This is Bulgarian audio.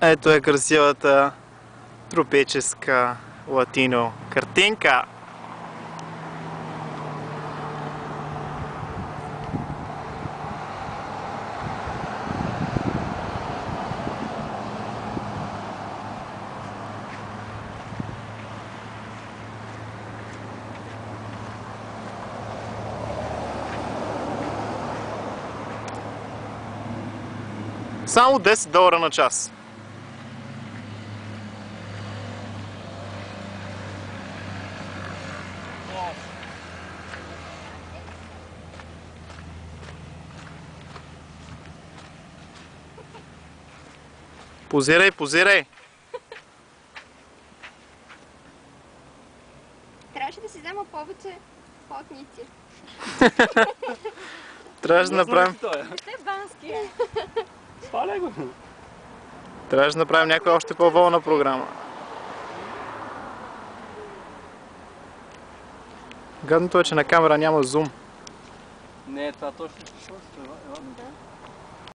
Ето е красивата тропическа латино картинка. Само $10 на час. Позирай, позирай! Трябваше да си взема повече потници. Трябваше да направим... Те бански. Сваля го! Трябваше да направим някоя още по-волна програма. Гадното е, че на камера няма зум. Не, това точно ще шо?